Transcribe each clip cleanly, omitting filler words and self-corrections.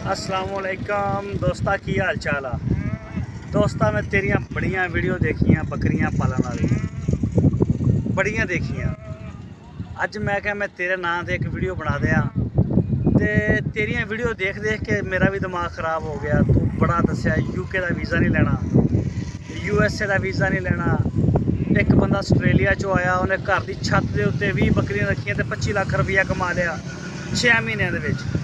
अस्सलामुअलैकुम दोस्ता की हाल चाल आ दोस्ता मैं तेरिया बड़िया वीडियो देखियां बकरियां पालन वाली बड़िया देखियां। अज मैं क्या मैं तेरे नाम से एक वीडियो बना दिया ते तेरिया वीडियो देख देख के मेरा भी दिमाग ख़राब हो गया। तू बड़ा दसिया यूके का वीज़ा नहीं लेना, USA का वीज़ा नहीं लेना। एक बंदा आस्ट्रेलिया चो आया, उन्हें घर की छत के उत्ते 20 बकरियां रखियां ते 25 लाख रुपया कमा लिया 6 महीनों के।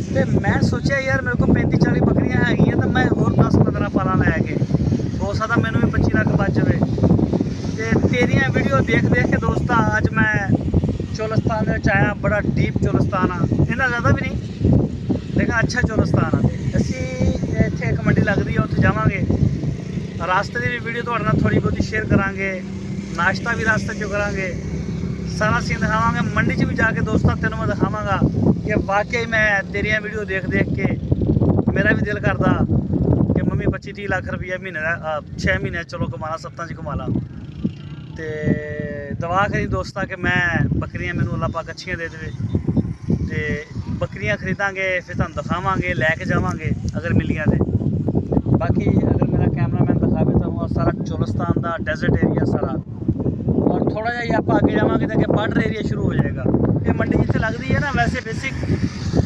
तो मैं सोचा यार मेरे को 35-40 बकरियां है तो मैं होर 10-15 पाला लैके हो सकता मैनू भी 25 लाख बच जाए। तो तेरिया वीडियो देख देख के दोस्ता अज मैं चोलिस्तान आया। बड़ा डीप चोलिस्तान आ, इन्ना ज़्यादा भी नहीं लेकिन अच्छा चोलिस्तान आ। असी इत्थे एक मंडी लगती है, उत्थे जावांगे। रास्ते की भी वीडियो तुहाडे नाल थोड़ी बहुती शेयर करांगे, नाश्ता भी रास्ते चो करांगे, सारा सीन दिखावांगे। मंडी च भी जाके दोस्ता तेनों मैं दिखावांगा कि वाकई मैं तेरिया वीडियो देख देख के मेरा भी दिल करता कि मम्मी 25-30 लाख रुपया महीने का 6 महीने चलो कमा ला, 7 च कमा ला। तो दवा करी दोस्ता कि मैं बकरियां मैनू अल्लाह पाक अच्छियां दे दे। तो बकरियां खरीदांगे फिर तुहानू दिखावांगे, लैके जावांगे अगर मिलियां तो। बाकी अगर मेरा कैमरामैन दिखावे तो सारा चोलिस्तान का डेजर्ट एरिया सारा, और थोड़ा जा आप आगे जावांगे तो अगर बॉर्डर एरिया शुरू हो जाएगा। ये मंडी जितने लगती है ना, वैसे बेसिक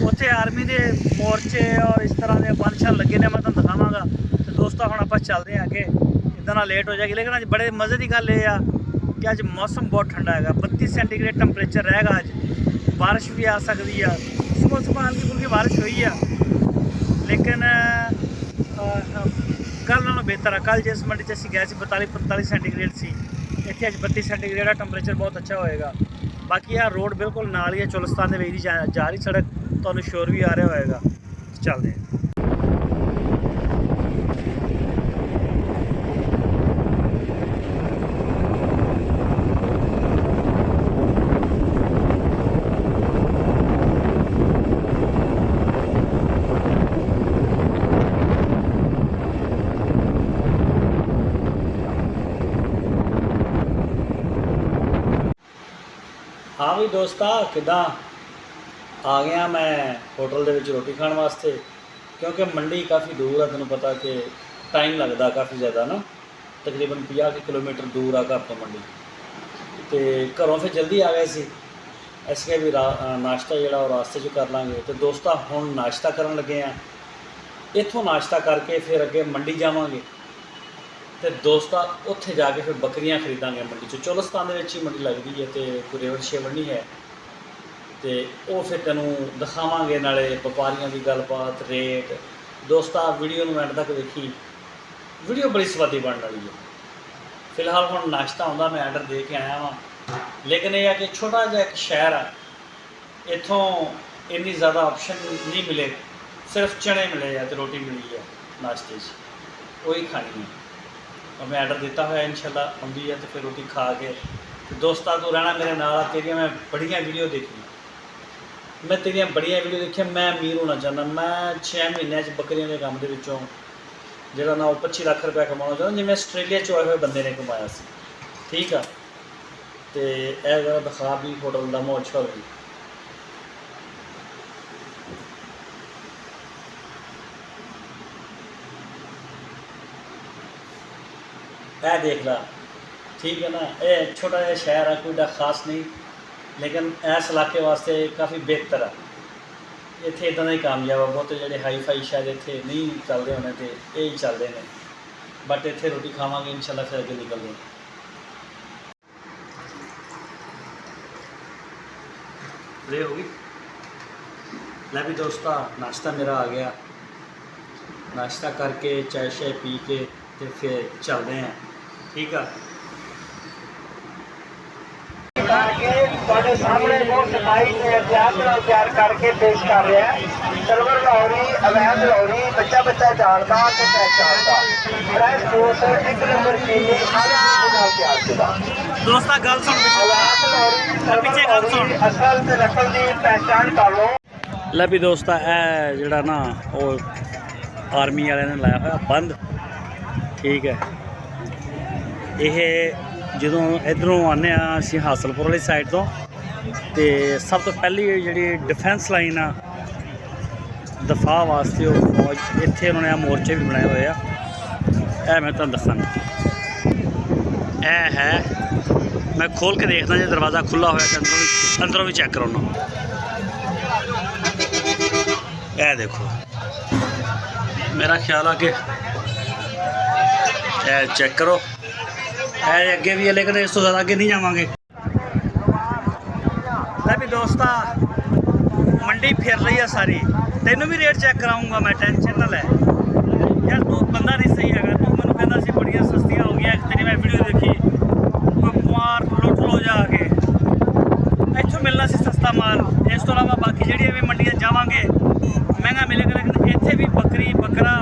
उत्थे आर्मी के मोर्चे और इस तरह के बन शन लगे ने, मैं तुहानू दिखावांगा। तो दोस्तों हुण आपां चलते हैं अगे, इदां ना लेट हो जाएगी। लेकिन अज बड़े मज़े की गल ये आ कि अज मौसम बहुत ठंडा है, 32 सेंटीग्रेड टैंपरेचर रहेगा। अज बारिश भी आ सकती है, सुबह सुबह हल्की फुल्की बारिश हुई है, लेकिन कल नालों बेहतर है। कल जिस मंडी से गए 42-45 सेंटीग्रेड से, इतने अज 32 सेंटीग्रेड है। टैंपरेचर बहुत अच्छा होएगा। बाकी यार रोड बिल्कुल नाल ही है, चोलिस्तान के वेरी जा रही सड़क, तो शोर भी आ रहा होएगा। चलते हैं। हाँ भी दोस्ता किदा आ गया मैं होटल के रोटी खाने वास्ते, क्योंकि मंडी काफ़ी दूर है। तेनों पता कि टाइम लगता काफ़ी ज़्यादा ना, तकरीबन 50 किलोमीटर दूर आ घर तो मंडी। तो घरों फिर जल्दी आ गए सी, इसलिए भी नाश्ता जोड़ा रास्ते च कर लाँगे। तो दोस्ता हुण नाश्ता करन लगे हैं, इत्थों नाश्ता करके फिर अगे मंडी जावांगे। तो दोस्ता उत्थे जाके फिर बकरियां खरीदांगे मंडी चो। चोलिस्तान ही मंडी लगती है, तो कोई रेवड़ शेवड़ नहीं है। तो वो फिर तेनों दिखावांगे, नाले व्यापारियों की गलबात रेट। दोस्ता वीडियो में एंड तक देखी, वीडियो बड़ी स्वादी बनने वाली है। फिलहाल हुण नाश्ता आउंदा, मैं आर्डर दे के आया वहाँ। लेकिन यह है कि छोटा जिहा एक शहर है, इत्थों इन्नी ज़्यादा ऑप्शन नहीं मिले, सिर्फ चने मिले है तो रोटी मिली है नाश्ते वही खानी है। और मैं आर्डर दिता हुआ इंशाल्लाह आउंदी है, तो फिर रोटी खा के। तो दोस्ता तू रहना मेरे नाल। तेरिया मैं बड़िया वीडियो देखी, मैं तेरिया बड़िया वीडियो देखी। मैं अमीर होना चाहता, मैं 6 महीनों बकरियों के काम के विचों जिहड़ा ना 25 लाख रुपया कमाना चाहता, जिवें आस्ट्रेलिया चो आए हुए बंदे ने कमाया सी। ठीक है, तो यह दिखा भी होटल का माहौल शौल भी। यह देख ला, ठीक है ना। यह छोटा जहा शहर है, कोई खास नहीं, लेकिन इस इलाके वास्ते काफ़ी बेहतर है। इत्थे इदां दा ही कामयाब है। बहुत जोड़े हाई फाई शायद इत्थे नहीं चलते होने, तो यही चलते हैं। बट इत्थे रोटी खावांगे इंशाल्लाह, फिर अगे निकलते हैं। रे हो गई लै भी दोस्ता, नाश्ता मेरा आ गया। नाश्ता करके चाय शाय पी के तो फिर चलते हैं। ठीक है, सामने बहुत सफाई से एहतियात तैयार करके पेश कर रहे हैं। सरवर लाहौरी, अवैध लाहौरी, बच्चा बच्चा जानता तो पहचानता। फ्रेश जूस 1 नंबर चीनी तैयार किया। दोस्ता गल सुन, अवैध लाहौरी, पीछे गल सुन। असल ते नकल की पहचान कर लो। लै भी दोस्ता है जोड़ा ना वो आर्मी वाले ने लाया हुआ बंद। ठीक है, यह जो इधरों आने असी हासलपुर वाली साइड तो सब तो पहली जी डिफेंस लाइन आ ਦਫਾ ਵਾਸਤੇ ਉਹ ਫੌਜ ਇੱਥੇ ਉਹਨਾਂ ਨੇ ਆ ਮੋਰਚੇ ਵੀ ਬਣਾਏ ਹੋਏ ਆ। ਇਹ ਮੈਂ ਤੁਹਾਨੂੰ ਦੱਸਾਂਗਾ, ਇਹ ਹੈ, ਮੈਂ ਖੋਲ ਕੇ ਦੇਖਦਾ ਜੇ ਦਰਵਾਜ਼ਾ ਖੁੱਲ੍ਹਾ ਹੋਇਆ ਤਾਂ ਅੰਦਰੋਂ ਵੀ ਚੈੱਕ ਕਰਾਉਣਾ। ਇਹ ਦੇਖੋ, ਮੇਰਾ ਖਿਆਲ ਆ ਕਿ ਇਹ ਚੈੱਕ ਕਰੋ, ਇਹ ਅੱਗੇ ਵੀ ਹੈ ਲੇਕਿਨ ਇਸ ਤੋਂ ਜ਼ਿਆਦਾ ਅੱਗੇ ਨਹੀਂ ਜਾਵਾਂਗੇ। ਲੈ ਵੀ ਦੋਸਤਾ, ਮੰਡੀ ਫਿਰ ਲਈ ਆ ਸਾਰੀ, ਤੈਨੂੰ ਵੀ ਰੇਟ ਚੈੱਕ ਕਰਾਊਂਗਾ ਮੈਂ, ਟੈਨਸ਼ਨ ਨਾ ਲੈ ਯਾਰ। ਤੂੰ ਬੰਦਾ ਨਹੀਂ ਸਹੀ ਹੈਗਾ, ਤੂੰ ਮੈਨੂੰ ਕਹਿੰਦਾ ਸੀ ਬੜੀਆਂ ਸਸਤੀਆਂ ਹੋ ਗਈਆਂ। ਇੱਕ ਤੇਰੀ ਮੈਂ ਵੀਡੀਓ ਦੇਖੀ, ਕੋਈ ਮਾਰ ਲੁੱਟ ਲੋ ਜਾ ਕੇ, ਇੱਥੋਂ ਮਿਲਣਾ ਸੀ ਸਸਤਾ ਮਾਲ। ਇਸ ਤੋਂ ਇਲਾਵਾ ਬਾਕੀ ਜਿਹੜੀਆਂ ਵੀ ਮੰਡੀਆਂ ਜਾਵਾਂਗੇ ਮਹਿੰਗਾ ਮਿਲੇਗਾ, ਲੇਕਿਨ ਇੱਥੇ ਵੀ ਬੱਕਰੀ ਬੱਕਰਾ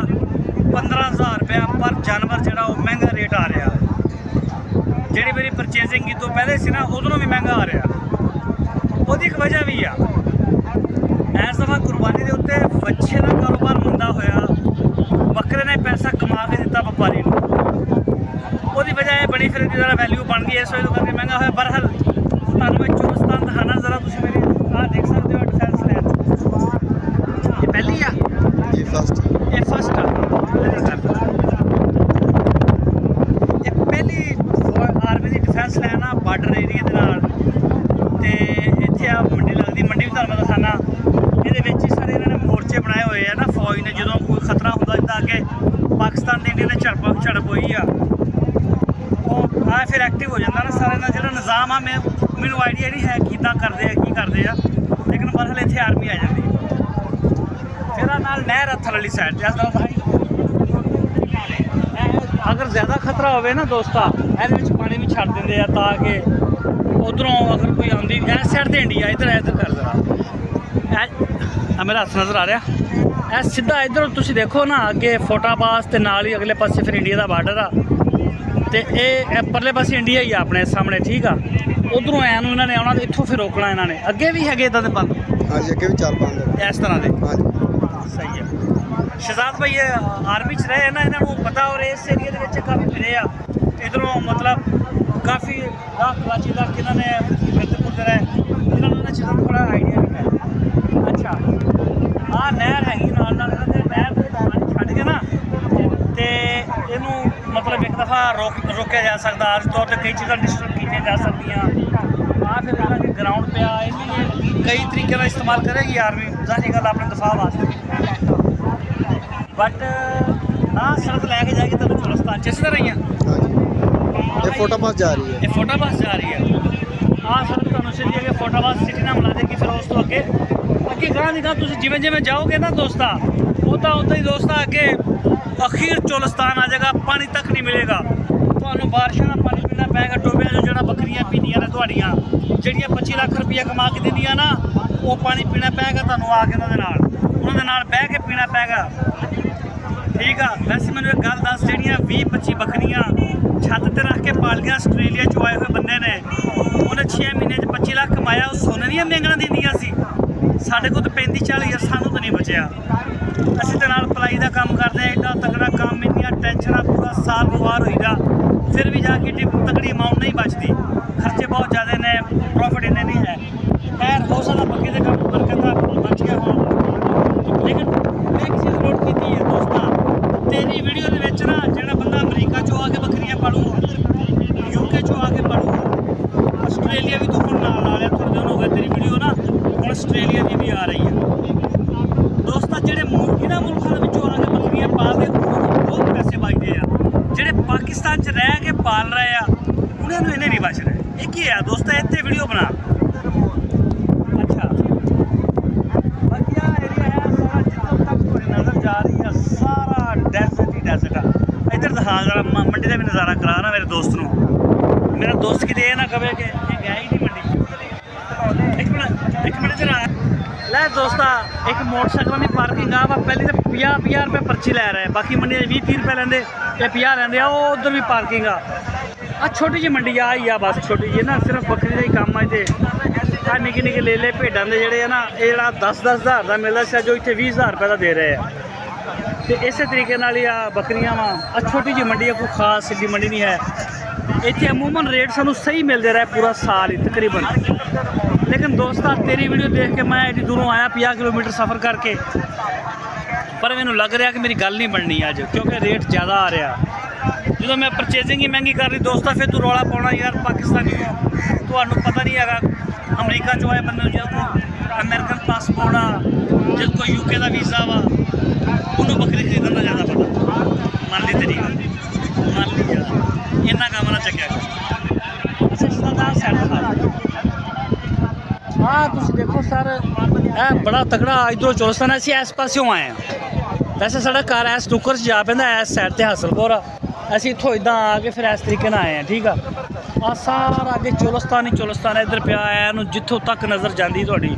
15,000 ਰੁਪਇਆ ਪਰ ਜਾਨਵਰ ਜਿਹੜਾ ਉਹ ਮਹਿੰਗਾ ਰੇਟ ਆ ਰਿਹਾ। ਜਿਹੜੀ ਮੇਰੀ ਪਰਚੇਜ਼ਿੰਗ ਕੀਤੀ ਤੋਂ ਪਹਿਲੇ ਸੀ ਨਾ, ਉਦੋਂ ਵੀ ਮਹਿੰਗਾ ਆ ਰਿਹਾ। ਉਹਦੀ ਇੱਕ ਵਜ੍ਹਾ ਵੀ ਆ, ਇਸ ਦਫਾ ਕੁਰਬਾਨੀ ਦੇ ਉੱਤੇ ਵੱਛੇ ਦਾ ਕਾਰੋਬਾਰ ਮੰਦਾ ਹੋਇਆ, ਬੱਕਰੇ ਨੇ ਪੈਸਾ ਕਮਾ ਕੇ ਦਿੱਤਾ ਵਪਾਰੀ ਨੂੰ, ਉਹਦੀ ਵਜ੍ਹਾ ਇਹ ਬਣੀ, ਫਿਰ ਇਹਦੀ ਜ਼ਰਾ ਵੈਲਿਊ ਬਣ ਗਈ, ਇਸ ਵਜ੍ਹਾ ਕਰਕੇ ਮਹਿੰਗਾ ਹੋਇਆ। ਬਰਹਲ ਤੁਹਾਨੂੰ ਮੈਂ ਚੋਰਸਤਾਨ ਦਿਖਾਣਾ ਜ਼ਰਾ, ਤੁਸੀਂ ਮੇਰੀ ਆਹ ਦੇਖ ਸਕਦੇ ਹੋ ਡਿਫੈਂਸ ਲੈਨ। ਇਹ ਪਹਿਲੀ ਆ ਜੀ, ਫਸਟ, ਇਹ ਫਸਟ ਆ, ਇਹ ਪਹਿਲੀ ਆਰਮੀ ਦੀ ਡਿਫੈਂਸ ਲੈਨ ਆ ਬਾਰਡਰ ਏਰੀਆ ਦੇ ਨਾਲ। ਤੇ ਇੱਥੇ ਆ ਮੰਡੀ ਲੱਗਦੀ, ਮੰਡੀ ਵੀ ਤੁਹਾਨੂੰ ਮੈਂ ਦਿਖਾਣਾ। ਇਹਦੇ ਵਿੱਚ ਹੀ ਸਾਰੇ ਇਹਨਾਂ ਨੇ ਮੋਰਚੇ ਬਣਾਏ ਹੋਏ ਆ ਨਾ ਫੌਜ ਨੇ, ਜਦੋਂ ਕੋਈ ਖਤਰਾ ਹੁੰਦਾ ਜਿੱਦਾਂ ਅੱਗੇ ਪਾਕਿਸਤਾਨ ਤੇ ਇੰਡੀਆ ਨੇ ਝੜਪ ਹੋਈ ਆ, ਉਹ ਆ ਫਿਰ ਐਕਟਿਵ ਹੋ ਜਾਂਦਾ ਨਾ ਸਾਰਿਆਂ ਦਾ ਜਿਹੜਾ ਨਿਜ਼ਾਮ ਆ। ਮੈਨੂੰ ਆਈਡੀਆ ਨਹੀਂ ਹੈ ਕਿੱਦਾਂ ਕਰਦੇ ਆ, ਕੀ ਕਰਦੇ ਆ, ਲੇਕਿਨ ਬਰਹਲ ਇੱਥੇ ਆਰਮੀ ਆ ਜਾਂਦੀ। ਫਿਰ ਨਾਲ ਨਹਿਰ ਆ ਥੱਲੜੀ ਸਾਈਡ ਤੇ, ਅਗਰ ਜ਼ਿਆਦਾ ਖਤਰਾ ਹੋਵੇ ਨਾ ਦੋਸਤਾ, ਇਹਦੇ ਵਿੱਚ ਪਾਣੀ ਵੀ ਛੱਡ ਦਿੰਦੇ ਆ ਤਾਂ ਕਿ ਉਧਰੋਂ ਅਗਰ ਕੋਈ ਆਉਂਦੀ। ਇਸ ਸਾਈਡ ਤੇ ਇੰਡੀਆ, ਇੱਧਰ ਕਰ ਜ਼ਰਾ, ਇਹ ਮੇਰਾ ਹੱਥ ਨਜ਼ਰ ਆ ਰਿਹਾ, ਇਹ ਸਿੱਧਾ ਇੱਧਰ ਤੁਸੀਂ ਦੇਖੋ ਨਾ, ਅੱਗੇ ਫੋਟਾਬਾਜ਼ ਤੇ ਨਾਲ ਹੀ ਅਗਲੇ ਪਾਸੇ ਫਿਰ ਇੰਡੀਆ ਦਾ ਬਾਰਡਰ ਆ, ਤੇ ਇਹ ਪਰਲੇ ਪਾਸੇ ਇੰਡੀਆ ਹੀ ਆ ਆਪਣੇ ਸਾਹਮਣੇ, ਠੀਕ ਆ। ਉਧਰੋਂ ਐ ਨੂੰ ਇਹਨਾਂ ਨੇ ਆਉਣਾ ਤੇ ਇੱਥੋਂ ਫਿਰ ਰੋਕਣਾ ਇਹਨਾਂ ਨੇ। ਅੱਗੇ ਵੀ ਹੈਗੇ ਇੱਦਾਂ ਦੇ ਬੰਦ, ਹਾਂਜੀ, ਅੱਗੇ ਵੀ 4-5 ਇਸ ਤਰ੍ਹਾਂ ਦੇ। ਹਾਂਜੀ, ਸਹੀ ਹੈ। ਸ਼ਹਜ਼ਾਦ ਭਾਈ ਆਰਮੀ 'ਚ ਰਹੇ ਨਾ, ਇਹਨਾਂ ਨੂੰ ਪਤਾ, ਔਰ ਇਸ ਏਰੀਆ ਦੇ ਵਿੱਚ ਕਾਫੀ ਫਿਰੇ ਆ। ਇੱਧਰੋਂ ਮਤਲਬ ਕਾਫੀ ਕਰਾਚੀ ਤੱਕ ਇਹਨਾਂ ਨੇ ਫਿਰਦੇ ਰਹੇ, ਇਹਨਾਂ ਨੂੰ ਇਹਨਾਂ ਚੀਜ਼ਾਂ ਦਾ ਥੋੜ੍ਹਾ ਆਈਡੀਆ ਵੀ ਹੈ। ਅੱਛਾ, ਆਹ ਨਹਿਰ ਹੈਗੀ ਨਾਲ ਨਾਲ, ਇਹਨਾਂ ਦੇ ਨਹਿਰ ਦੇ ਪਾਣੀ ਛੱਡ ਕੇ ਨਾ, ਤੇ ਇਹਨੂੰ ਮਤਲਬ ਇੱਕ ਦਫਾ ਰੋਕਿਆ ਜਾ ਸਕਦਾ। ਆਰਜ਼ ਤੌਰ 'ਤੇ ਕਈ ਚੀਜ਼ਾਂ ਡਿਸਟਰਬ ਕੀਤੀਆਂ ਜਾ ਸਕਦੀਆਂ। ਆਹ ਫਿਰ ਇਹਨਾਂ ਦੇ ਗਰਾਊਂਡ ਪਿਆ, ਇਹਨੂੰ ਕਈ ਤਰੀਕੇ ਨਾਲ ਇਸਤੇਮਾਲ ਕਰੇਗੀ ਆਰਮੀ, ਜ਼ਾਹਰੀ ਗੱਲ ਆਪਣੇ ਦਫਾ ਵਾਸਤੇ। ਬਟ ਆਹ ਸੜਕ ਲੈ ਕੇ ਜਾਏਗੀ ਤੁਹਾਨੂੰ ਚੋਰਸਤਾਨ 'ਚ, ਇਸੇ ਤਰ੍ਹਾਂ ਹੀ ਆ। ਹਾਂਜੀ, ਇਹ ਫੋਟੋਬਾਜ਼ ਜਾ ਰਹੀ ਹੈ, ਇਹ ਫੋਟੋਬਾਜ਼ ਜਾ ਰਹੀ ਹੈ। ਆਹ ਸੜਕ ਤੁਹਾਨੂੰ ਸਿੱਧੀ ਅੱਗੇ ਫੋਟੋਬਾਜ਼ ਸਿਟੀ ਨਾਲ ਮਿਲਾ ਦੇਗੀ। ਫਿਰ ਉਸ ਤੋਂ ਅੱਗੇ ਗਾਂ ਦੀ ਗਾਂ ਤੁਸੀਂ ਜਿਵੇਂ ਜਾਓਗੇ ਨਾ ਦੋਸਤਾ, ਉੱਦਾਂ ਹੀ ਦੋਸਤਾ ਅੱਗੇ ਅਖੀਰ ਚੋਲਸਤਾਨ ਆ ਜਾਏਗਾ। ਪਾਣੀ ਤੱਕ ਨਹੀਂ ਮਿਲੇਗਾ ਤੁਹਾਨੂੰ, ਬਾਰਿਸ਼ਾਂ ਦਾ ਪਾਣੀ ਪੀਣਾ ਪਏਗਾ ਟੋਬਿਆਂ 'ਚੋਂ, ਜਿਹੜਾ ਬੱਕਰੀਆਂ ਪੀਂਦੀਆਂ ਨੇ ਤੁਹਾਡੀਆਂ, ਜਿਹੜੀਆਂ 25 ਲੱਖ ਰੁਪਈਆ ਕਮਾ ਕੇ ਦਿੰਦੀਆਂ ਨਾ, ਉਹ ਪਾਣੀ ਪੀਣਾ ਪਏਗਾ ਤੁਹਾਨੂੰ ਆ ਕੇ ਉਹਨਾਂ ਦੇ ਨਾਲ ਬਹਿ ਕੇ ਪੀਣਾ ਪਏਗਾ, ਠੀਕ ਆ। ਵੈਸੇ ਮੈਨੂੰ ਇੱਕ ਗੱਲ ਦੱਸ, ਜਿਹੜੀਆਂ 20-25 ਬੱਕਰੀਆਂ ਛੱਤ ਤੇ ਰੱਖ ਕੇ ਪਾਲੀਆਂ ਆਸਟ੍ਰੇਲੀਆ 'ਚੋਂ ਆਏ ਹੋਏ ਬੰਦੇ ਨੇ, ਉਹਨੇ 6 ਮਹੀਨੇ 'ਚ 25 ਲੱਖ ਕਮਾਇਆ, ਉਹ ਸੋਨੇ ਦੀਆਂ ਮਹਿੰਗਾਂ ਦਿੰਦੀਆਂ ਸੀ। ਸਾਡੇ ਕੋਲ ਤਾਂ 35-40 ਸਾਨੂੰ ਤਾਂ ਨਹੀਂ ਬਚਿਆ। ਅਸੀਂ ਤਾਂ ਨਾਲ ਪਲਾਈ ਦਾ ਕੰਮ ਕਰਦੇ ਹਾਂ, ਐਡਾ ਤਕੜਾ ਕੰਮ, ਇੰਨੀਆਂ ਟੈਨਸ਼ਨਾਂ, ਪੂਰਾ ਸਾਲ ਖੁਆਰ ਹੋਈਦਾ, ਫਿਰ ਵੀ ਜਾ ਕੇ ਏਡੀ ਤਕੜੀ ਅਮਾਊਂਟ ਨਹੀਂ ਬਚਦੀ। ਖਰਚੇ ਬਹੁਤ ਜ਼ਿਆਦਾ ਨੇ, ਪ੍ਰੋਫਿਟ ਇੰਨੇ ਨਹੀਂ ਹੈ। ਖੈਰ ਹੋ ਸਕਦਾ ਬੱਕੀ ਦੇ ਕੰਮ ਬਰਕਤ ਦਾ ਬਚ ਗਿਆ ਹੋਣ, ਲੇਕਿਨ ਮੈਂ ਇੱਕ ਚੀਜ਼ ਨੋਟ ਕੀਤੀ ਹੈ ਦੋਸਤਾਂ, ਤੇਰੀ ਵੀਡੀਓ ਦੇ ਵਿੱਚ ਨਾ ਜਿਹੜਾ ਬੰਦਾ ਅਮਰੀਕਾ 'ਚੋਂ ਆ ਕੇ ਬੱਕਰੀਆਂ ਪਾਲੂਗਾ, UK 'ਚੋਂ ਆ ਕੇ ਪਾਲੂਗਾ, ਆਸਟ੍ਰੇਲੀਆ ਵੀ ਤੂੰ ਹੁਣ ਨਾਲ ਲਾ ਲਿਆ, ਥੋੜ੍ਹੇ ਦਿਨ ਹੋ ਗਏ ਤੇਰੀ ਵੀਡੀਓ ਨਾ, ਹੁਣ ਆਸਟ੍ਰੇਲੀਆ ਦੀ ਵੀ ਆ ਰਹੀ ਹੈ। ਦੋਸਤਾਂ ਜਿਹੜੇ ਇਹਨਾਂ ਮੁਲਕਾਂ ਦੇ ਵਿੱਚੋਂ ਆ ਕੇ ਬੱਕਰੀਆਂ ਪਾਲਦੇ, ਉਹਨਾਂ ਨੂੰ ਬਹੁਤ ਪੈਸੇ ਬਚਦੇ ਆ। ਜਿਹੜੇ ਪਾਕਿਸਤਾਨ 'ਚ ਰਹਿ ਕੇ ਪਾਲ ਰਹੇ ਆ, ਉਹਨਾਂ ਨੂੰ ਇਹਨੇ ਨਹੀਂ ਬਚ ਰਹੇ। ਇਹ ਕੀ ਹੈ ਦੋਸਤਾਂ, ਇੱਥੇ ਵੀਡੀਓ ਬਣਾ। ਅੱਛਾ, ਵਧੀਆ ਏਰੀਆ ਹੈ ਸਾਰਾ, ਜਿੱਥੋਂ ਤੱਕ ਤੁਹਾਡੀ ਨਜ਼ਰ ਜਾ ਰਹੀ ਆ ਸਾਰਾ ਡੈਜ਼ਰਟ ਹੀ ਡੈਜ਼ਰਟ ਆ। ਇੱਧਰ ਦਿਖਾ ਜ਼ਰਾ, ਮੰਡੀ ਦਾ ਵੀ ਨਜ਼ਾਰਾ ਕਰਾ ਨਾ ਮੇਰੇ ਦੋਸਤ ਨੂੰ। ਮੇਰਾ ਦੋਸਤ ਕਿਤੇ ਇਹ ਨਾ ਕਵੇ ਕਿ ਇਹ ਗਿਆ ਹੀ ਨਹੀਂ ਮੰਡੀ। ਇੱਕ ਮਿੰਟ ਜਰਾ ਲੈ ਦੋਸਤਾ, ਇੱਕ ਮੋਟਰਸਾਈਕਲਾਂ ਦੀ ਪਾਰਕਿੰਗ ਆ ਵਾ, ਪਹਿਲੀ ਤਾਂ 50 ਰੁਪਏ ਪਰਚੀ ਲੈ ਰਹੇ, ਬਾਕੀ ਮੰਡੀ 20-30 ਰੁਪਏ ਲੈਂਦੇ, ਇਹ 50 ਲੈਂਦੇ ਆ। ਉਹ ਉੱਧਰ ਵੀ ਪਾਰਕਿੰਗ ਆ। ਛੋਟੀ ਜਿਹੀ ਮੰਡੀ ਆ ਹੀ ਆ, ਬਸ ਛੋਟੀ ਜਿਹੀ ਨਾ, ਸਿਰਫ ਬੱਕਰੀ ਦਾ ਹੀ ਕੰਮ ਆ ਇੱਥੇ। ਆ ਨਿੱਕੇ ਲੈ ਭੇਡਾਂ ਦੇ ਜਿਹੜੇ ਆ ਨਾ, ਇਹ ਜਿਹੜਾ 10-10 ਹਜ਼ਾਰ ਦਾ ਮਿਲਦਾ ਸੀ, ਜੋ ਇੱਥੇ 20,000 ਰੁਪਏ ਦਾ ਦੇ ਰਹੇ ਆ। ਤੇ ਇਸੇ ਤਰੀਕੇ ਨਾਲ ਹੀ ਆ ਬੱਕਰੀਆਂ ਵਾ। ਛੋਟੀ ਜਿਹੀ ਮੰਡੀ ਆ, ਕੋਈ ਖਾਸ ਏਡੀ ਮੰਡੀ ਨਹੀਂ ਹੈ। ਇੱਥੇ ਅਮੂਮਨ ਰੇਟ ਸਾਨੂੰ ਸਹੀ ਮਿਲਦੇ ਰਹੇ ਪੂਰਾ ਸਾਲ ਹੀ ਤਕਰੀਬਨ। लेकिन दोस्ता तेरी वीडियो देख के मैं एडी दूरों आया 50 किलोमीटर सफ़र करके, पर मैनू लग रहा कि मेरी गल नहीं बननी अज, क्योंकि रेट ज़्यादा आ रहा। जो मैं परचेजिंग ही महंगी कर रही दोस्ता, फिर तू रौला पाना यार पाकिस्तानी हो, तो पता नहीं है अमरीका चो आए बंदे जिसको अमेरिकन पासपोर्ट आ, जिसको यूके का वीज़ा वा, उन्होंने बकरी खरीदने का ज़्यादा पता। मान ली तेरी गल, मान ली यार इन्ना काम ना चक्या कर। अच्छा इसका सैट हाँ तुम देखो सर, ਇਹ बड़ा तगड़ा इधरों चोलस्तान ਅਸੀਂ ਇਸ ਪਾਸਿਓਂ ਆਏ ਹਾਂ। ਵੈਸੇ ਸਾਡਾ ਘਰ ਇਸ ਟੁੱਕਰ 'ਚ ਜਾ ਪੈਂਦਾ, ਇਸ ਸਾਈਡ ਤੇ ਹਾਸਲਪੁਰ ਆ। ਅਸੀਂ ਇੱਥੋਂ ਇਦਾਂ ਆ ਕੇ ਫਿਰ ਇਸ ਤਰੀਕੇ ਨਾਲ ਆਏ ਹਾਂ, ਠੀਕ ਆ। ਆ ਸਾਰਾ ਅੱਗੇ ਚੋਲਸਤਾਨ ਹੀ ਚੋਲਸਤਾਨ ਇੱਧਰ ਪਿਆ ਆਇਆ ਇਹਨੂੰ ਜਿੱਥੋਂ ਤੱਕ ਨਜ਼ਰ ਜਾਂਦੀ ਤੁਹਾਡੀ।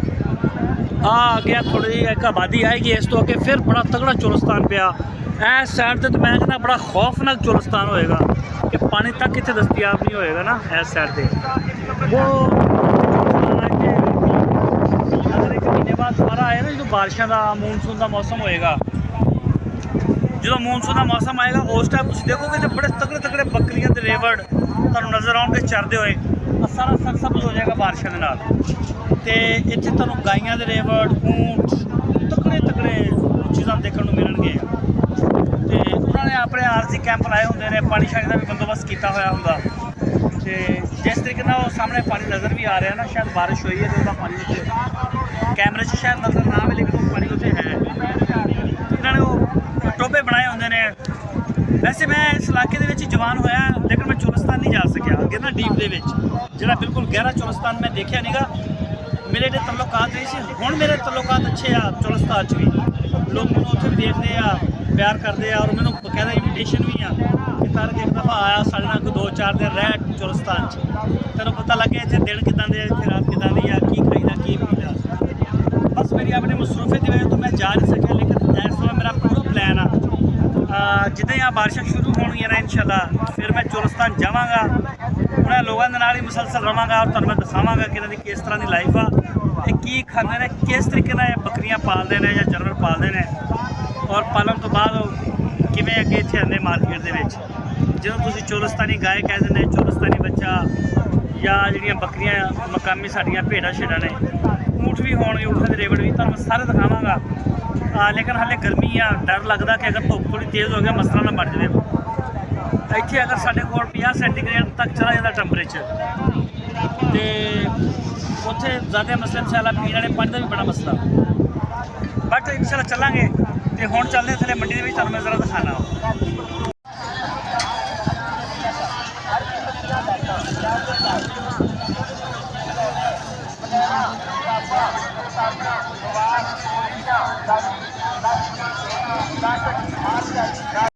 ਆ ਗਿਆ ਥੋੜੀ ਜਿਹੀ ਇੱਕ ਆਬਾਦੀ ਆਏਗੀ, ਇਸ ਤੋਂ ਅੱਗੇ ਫਿਰ ਬੜਾ ਤਗੜਾ ਚੋਲਸਤਾਨ ਪਿਆ। ਇਸ ਸਾਈਡ ਤੇ ਤਾਂ ਮੈਂ ਕਹਿੰਦਾ ਬੜਾ ਖੌਫਨਾਕ ਚੋਲਸਤਾਨ ਹੋਏਗਾ ਕਿ ਪਾਣੀ ਤੱਕ ਇੱਥੇ ਦਸਤਿਆਬ ਨਹੀਂ ਹੋਏਗਾ ਨਾ ਇਸ ਸਾਈਡ ਤੇ। ਉਹ बाद दोबारा आए ना जो बारिशों का मूनसून का मौसम होएगा, जो मूनसून का मौसम आएगा उस टाइम तुम देखोगे तो बड़े तगड़े तगड़े बकरियां ते रेवड़ तुहानू नज़र आउणगे चरदे होए। सारा सबज हो जाएगा बारिशों के नाल, ते इत्थे तुहानू गाइयां ते रेवड़ ऊंट तगड़े तगड़े चीज़ां देखने को मिलणगे। ते उन्होंने अपने आरजी कैंप लाए होंदे ने, पानी शानी का भी बंदोबस्त किया होया हुंदा। ते जिस तरीके नाल सामने पानी नज़र भी आ रहा है ना, शायद बारिश हुई है तो उसका पानी कैमरे से शायद नज़र ना आए, लेकिन वो पानी उत्थे है। इन्होंने वो टोबे बनाए होंगे ने। वैसे मैं इस इलाके के जवान होया, लेकिन मैं चोलस्तान नहीं जा सकिया अगे ना डीप के जो बिल्कुल गहरा चोलस्तान मैं देखा नहीं गा। मेरे जो तल्लुकात नहीं सी, हुण मेरे तल्लुकात अच्छे आ चोलस्तान च भी, लोग मैंने उत्थे भी देखते हैं, प्यार करते हैं, और मैंने बकायदा इन्विटेशन भी आ कि तार एक दफ़ा आया साढ़े नाल 2-4 दिन रह चोलस्तान तेनों पता लगे इतने दिन किदां दे, इतने रात किदां दी आ, की खाईदा की पीदा। बस मेरी अपनी मसरूफियत की वजह तो मैं जा नहीं सकिया, लेकिन इस समय मेरा पूरा प्लान आ जिद्दां यहाँ बारिशां शुरू होणगियां ना इंशाअल्लाह फिर मैं चोलस्तान जावांगा, उन्होंने लोगों के नाल ही मुसलसल रहांगा और तुहानूं मैं दिखावांगा कि इन्हां दी किस तरह की लाइफ आ, ते की खांदे ने, किस तरीके नाल बकरियां पालदे ने या जानवर पालदे ने, और पालन तो बाद किवें अगे इत्थे आंदे मार्केट दे विच। ਜਦੋਂ ਤੁਸੀਂ चोलस्तानी गाय कह ਦਿੰਦੇ, चोलस्तानी बच्चा या ਜਿਹੜੀਆਂ बकरियां मकामी साडियां भेड़ां छेड़ां ने, ऊँट भी होणगे, ऊँटां दे रेवड़ भी तुहानूं सारे दिखावांगा। लेकिन हाले गर्मी आ, डर लगदा कि अगर धुप्प थोड़ी तेज़ हो गया मसला ना बन जाए। ਇੱਥੇ अगर साढ़े कोल 50 सेंटीग्रेड तक चला जाता टैंपरेचर, तो उत्थे ज़्यादा मसले मसाला पीने वाले पानी का भी बड़ा मसला। बट इंशाल्लाह चलांगे। तो हुण चलदे थले मंडी दे विच, तुहानूं मैं जरा दिखाना।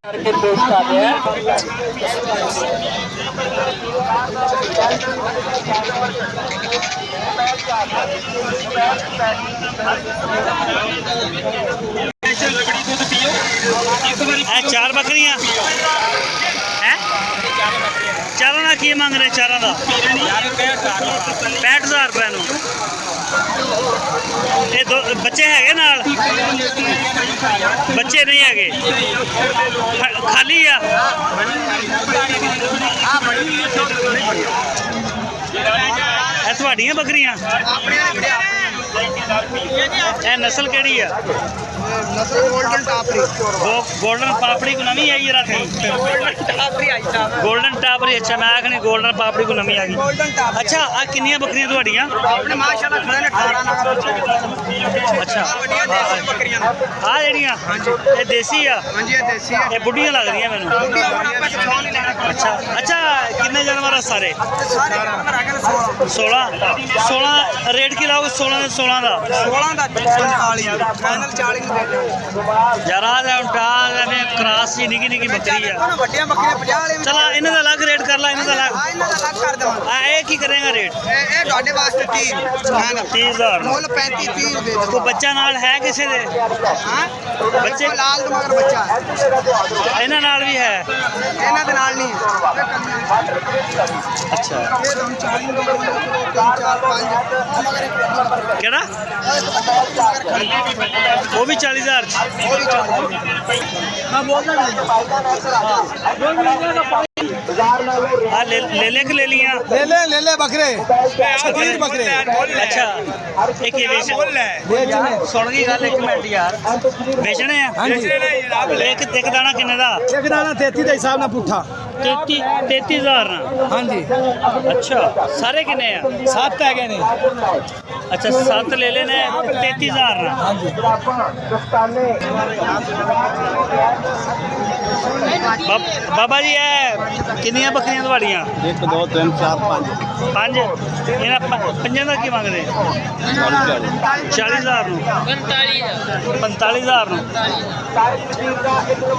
करके पेश कर रहे हैं। चार बकरियां हैं, चारों का की मांग रहे? चारों का 65,000 रुपए नूं। ये दो बच्चे है नाल? बच्चे नहीं है, खाली आ। थोड़ियां बकरियां नस्ल केड़ी है? गोल्डन टापरी। गोल्डन पापड़ी को नवी आई है, गोल्डन टापरी। अच्छा मैं आखनी गोल्डन पापड़ी को नवी आ गई। अच्छा आ किन्नियां बकरियां थोड़ियां? अच्छा आ जड़ियां ये देसी आ? ये बुढ़ियां लग रही मैनू। अच्छा अच्छा किन्ने जानवर सारे? 16 रेट की लाओगे? 16 का यार क्रॉस जी निकी निकी बकरी है। चला इन्हें का अलग रेट कर ला, इन्हें का अलग की करेगा रेट? 30,000 को बच्चा नाल है किसी दे? बच्चे इन्हां नाल भी है? अच्छा केड़ा वो भी 40,000? मैं बोल रहा बाजार नालों हाँ ले ले लिया ले ले बकरे 36 बकरे अच्छा एक ये बेचने सुन गई गल एक मिनट यार बेचने हैं हाँ जी एक दाना किन्ने दा एक दाना 33 के हिसाब ਨਾਲ पुट्ठा 33,000 ना हाँ जी अच्छा सारे किन्ने हैं 7 है गए ने अच्छा 7 ले लेने 33,000 ना हाँ जी बाबा जी है किन्नियां बकरियां ਤੁਹਾਡੀਆਂ 1 2 3 4 5 ਪੰਜ ਇਹਨਾਂ ਪੰਜਾਂ ਦਾ ਕੀ ਮੰਗਦੇ 40,000 ਨੂੰ 45,000 ਨੂੰ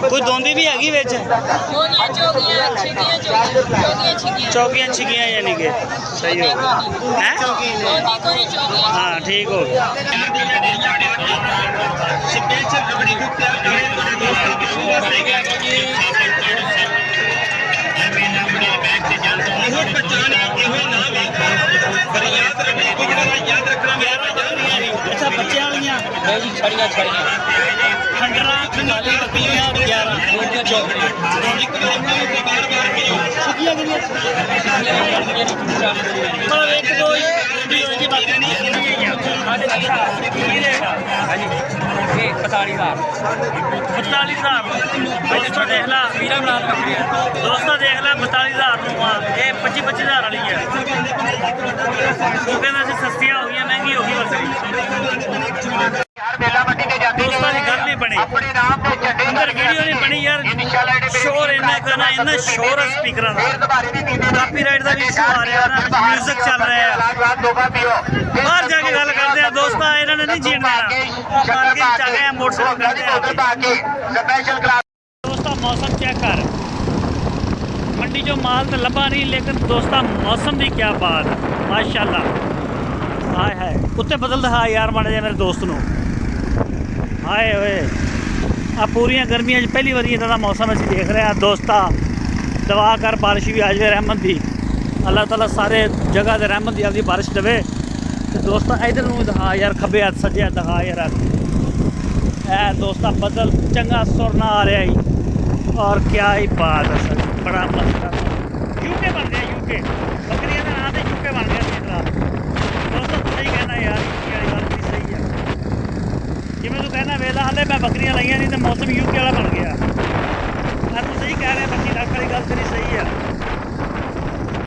ਕੋਈ ਦੋਂਦੀ ਵੀ ਹੈਗੀ ਵਿੱਚ ਚੌਕੀਆਂ ਛਿਕੀਆਂ ਯਾਨੀ ਕਿ ਸਹੀ ਹੋ ਹੈ हाँ ठीक हो अच्छा बच्चे वालियां जी छड़ियां खंडरा खंडाली बकरियां 11 चौकड़ी छुकियां मतलब एक दो की बात नहीं अच्छा की रहेगा हाँ जी 45,000 दोस्तों देख ला दोस्तों देख ला 42,000 ये 25,000 वाली है वो कहना सस्तियां हो गई महंगी हो गई दोस्तों की गल नहीं बनी अंदर वीडियो नहीं बनी यार शोर इन्ना शोर है स्पीकर कापीराइट का भी इशू आ रहा है म्यूजिक चल रहा है बाहर जाके गल करते हैं दोस्तों इन्होंने नहीं जीण देना मार्केट चल रहे हैं मोटरसाइकिल दोस्तों मौसम चेक कर मंडी जो माल तो लभा नहीं लेकिन दोस्तों मौसम की क्या बात माशाल्लाह हाय हाय उत्ते बदल दिखा यार माड़ा जिहा मेरे दोस्त नूं हाय होए आ पूरियां गर्मियां पहली बारी इदां दा मौसम असीं देख रहे हैं दोस्ता दवा कर बारिश भी आ जाए रहमत दी अल्लाह ताला सारे जगह ते रहमत दी आपदी बारिश देवे ते दोस्ता इधर नूं दिखा यार खब्बे हत्थ सज्जे हत्थ दिखा यार ऐ दोस्ता बदल चंगा सुरना आ रहा ही और क्या ही बात है सर बड़ा मसला यूके बन गया यूके बकरियां का नाम यूके बन गया दोस्तों तू सही कहना यार यूके वाली गल भी सही है जिवें तू कहना वेला हाले मैं बकरियां लाइया नहीं तो मौसम यूके वाला बन गया तू सही कह रहे 25 लाख वाली गल तेरी सही है